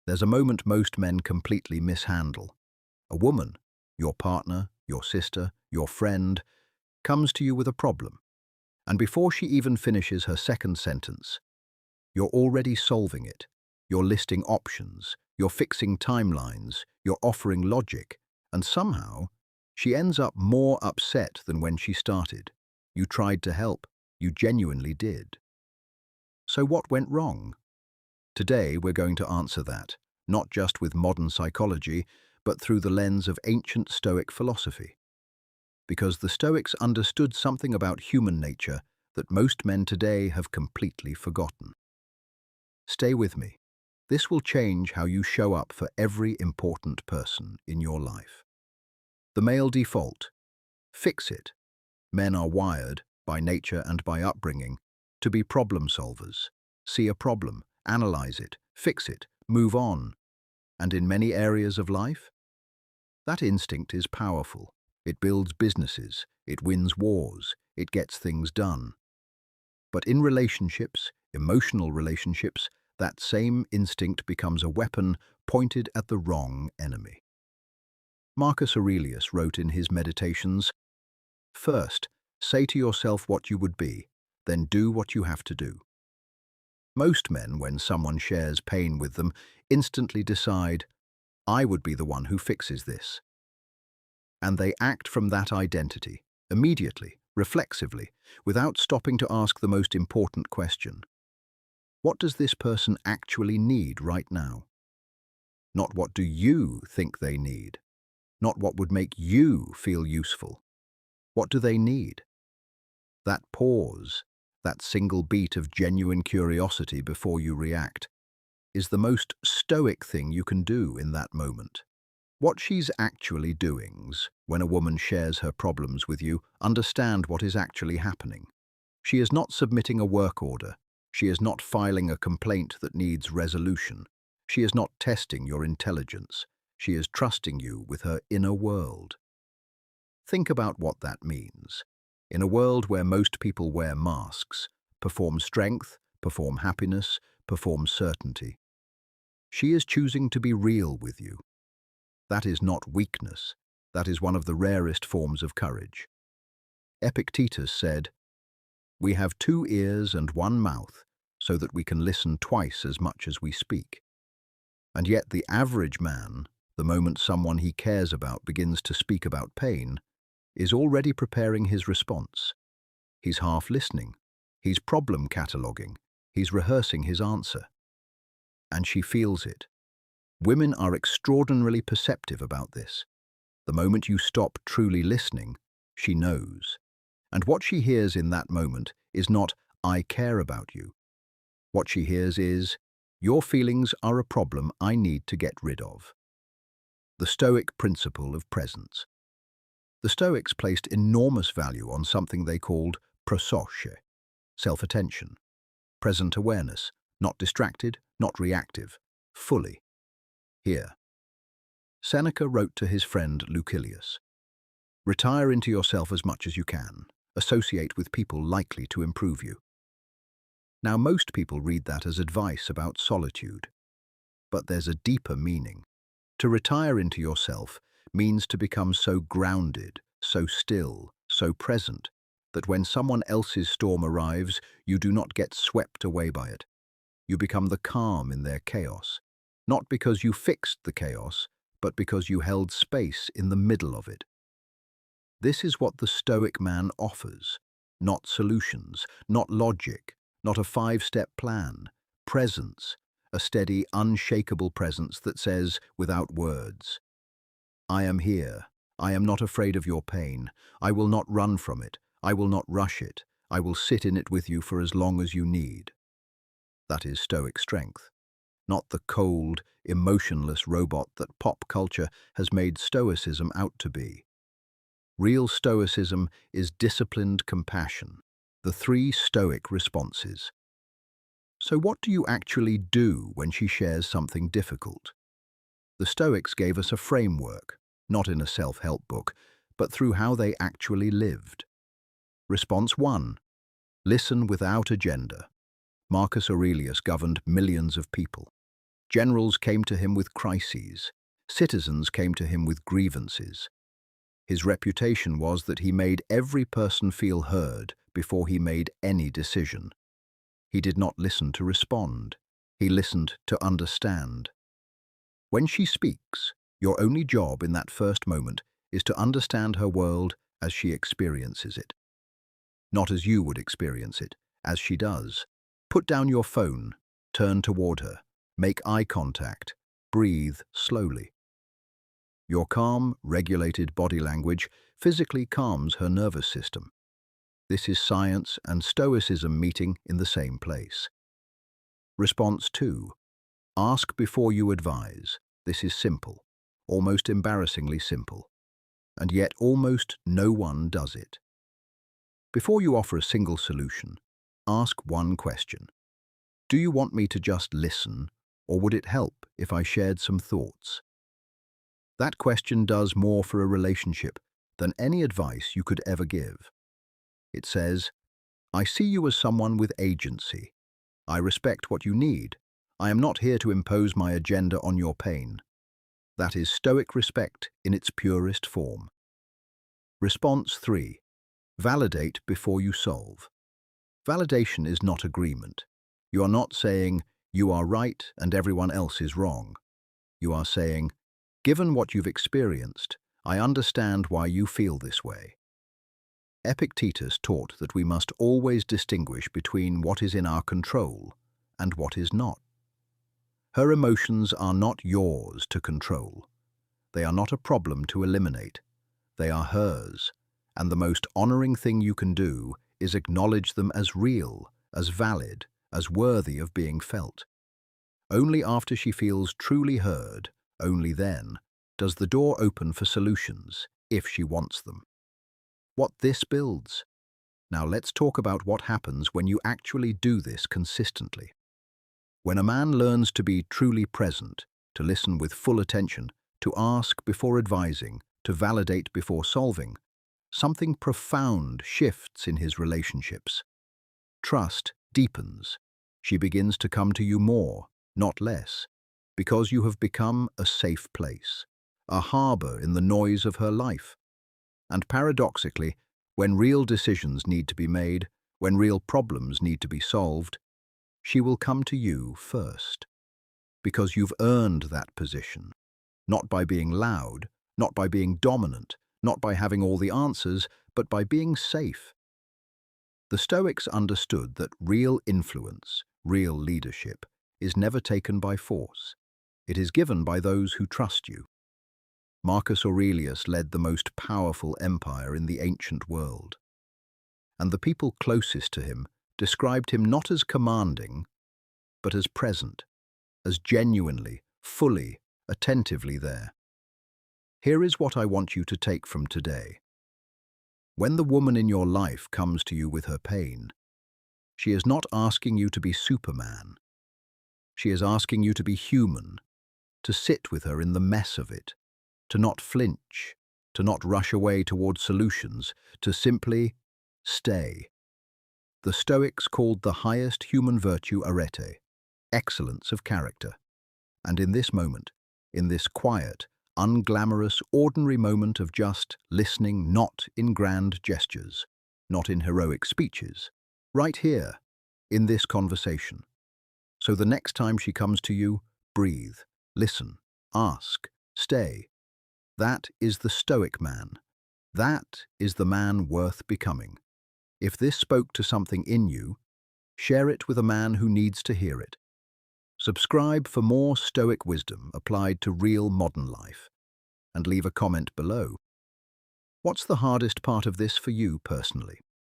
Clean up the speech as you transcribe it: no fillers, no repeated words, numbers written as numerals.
There's a moment most men completely mishandle. A woman, your partner, your sister, your friend, comes to you with a problem, and before she even finishes her second sentence, you're already solving it. You're listing options, you're fixing timelines, you're offering logic, and somehow she ends up more upset than when she started. You tried to help, you genuinely did. So what went wrong? Today we're going to answer that, not just with modern psychology, but through the lens of ancient Stoic philosophy. Because the Stoics understood something about human nature that most men today have completely forgotten. Stay with me. This will change how you show up for every important person in your life. The male default. Fix it. Men are wired, by nature and by upbringing, to be problem solvers. See a problem, analyze it, fix it, move on. And in many areas of life, that instinct is powerful. It builds businesses, it wins wars, it gets things done. But in relationships, emotional relationships, that same instinct becomes a weapon pointed at the wrong enemy. Marcus Aurelius wrote in his Meditations, "First, say to yourself what you would be, then do what you have to do." Most men, when someone shares pain with them, instantly decide, "I would be the one who fixes this." And they act from that identity, immediately, reflexively, without stopping to ask the most important question. What does this person actually need right now? Not what do you think they need? Not what would make you feel useful? What do they need? That pause, that single beat of genuine curiosity before you react, is the most stoic thing you can do in that moment. What she's actually doing's, when a woman shares her problems with you, understand what is actually happening. She is not submitting a work order. She is not filing a complaint that needs resolution. She is not testing your intelligence. She is trusting you with her inner world. Think about what that means. In a world where most people wear masks, perform strength, perform happiness, perform certainty, she is choosing to be real with you. That is not weakness. That is one of the rarest forms of courage. Epictetus said, "We have two ears and one mouth, so that we can listen twice as much as we speak." And yet the average man, the moment someone he cares about begins to speak about pain, is already preparing his response. He's half listening. He's problem cataloguing. He's rehearsing his answer. And she feels it. Women are extraordinarily perceptive about this. The moment you stop truly listening, she knows. And what she hears in that moment is not, "I care about you." What she hears is, "Your feelings are a problem I need to get rid of." The Stoic principle of presence. The Stoics placed enormous value on something they called prosoche, self-attention, present awareness, not distracted, not reactive, fully here. Seneca wrote to his friend Lucilius, "Retire into yourself as much as you can. Associate with people likely to improve you." Now, most people read that as advice about solitude. But there's a deeper meaning. To retire into yourself means to become so grounded, so still, so present, that when someone else's storm arrives, you do not get swept away by it. You become the calm in their chaos, not because you fixed the chaos, but because you held space in the middle of it. This is what the Stoic man offers. Not solutions, not logic, not a five-step plan. Presence, a steady, unshakable presence that says, without words, "I am here. I am not afraid of your pain. I will not run from it. I will not rush it. I will sit in it with you for as long as you need." That is Stoic strength, not the cold, emotionless robot that pop culture has made Stoicism out to be. Real Stoicism is disciplined compassion, the three Stoic responses. So what do you actually do when she shares something difficult? The Stoics gave us a framework, not in a self-help book, but through how they actually lived. Response 1. Listen without agenda. Marcus Aurelius governed millions of people. Generals came to him with crises. Citizens came to him with grievances. His reputation was that he made every person feel heard before he made any decision. He did not listen to respond. He listened to understand. When she speaks, your only job in that first moment is to understand her world as she experiences it. Not as you would experience it, as she does. Put down your phone, turn toward her, make eye contact, breathe slowly. Your calm, regulated body language physically calms her nervous system. This is science and stoicism meeting in the same place. Response 2. Ask before you advise. This is simple, almost embarrassingly simple, and yet almost no one does it. Before you offer a single solution, ask one question. Do you want me to just listen, or would it help if I shared some thoughts? That question does more for a relationship than any advice you could ever give. It says, I see you as someone with agency. I respect what you need. I am not here to impose my agenda on your pain. That is stoic respect in its purest form. Response 3. Validate before you solve. Validation is not agreement. You are not saying, you are right and everyone else is wrong. You are saying, given what you've experienced, I understand why you feel this way. Epictetus taught that we must always distinguish between what is in our control and what is not. Her emotions are not yours to control. They are not a problem to eliminate. They are hers, and the most honoring thing you can do is acknowledge them as real, as valid, as worthy of being felt. Only after she feels truly heard, only then, does the door open for solutions, if she wants them. What this builds. Now let's talk about what happens when you actually do this consistently. When a man learns to be truly present, to listen with full attention, to ask before advising, to validate before solving, something profound shifts in his relationships. Trust deepens. She begins to come to you more, not less, because you have become a safe place, a harbor in the noise of her life. And paradoxically, when real decisions need to be made, when real problems need to be solved, she will come to you first. Because you've earned that position, not by being loud, not by being dominant, not by having all the answers, but by being safe. The Stoics understood that real influence, real leadership, is never taken by force. It is given by those who trust you. Marcus Aurelius led the most powerful empire in the ancient world. And the people closest to him described him not as commanding, but as present, as genuinely, fully, attentively there. Here is what I want you to take from today. When the woman in your life comes to you with her pain, she is not asking you to be Superman. She is asking you to be human, to sit with her in the mess of it, to not flinch, to not rush away toward solutions, to simply stay. The Stoics called the highest human virtue arete, excellence of character. And in this moment, in this quiet, unglamorous, ordinary moment of just listening, not in grand gestures, not in heroic speeches, right here, in this conversation. So the next time she comes to you, breathe, listen, ask, stay. That is the Stoic man. That is the man worth becoming. If this spoke to something in you, share it with a man who needs to hear it. Subscribe for more Stoic wisdom applied to real modern life, and leave a comment below. What's the hardest part of this for you personally?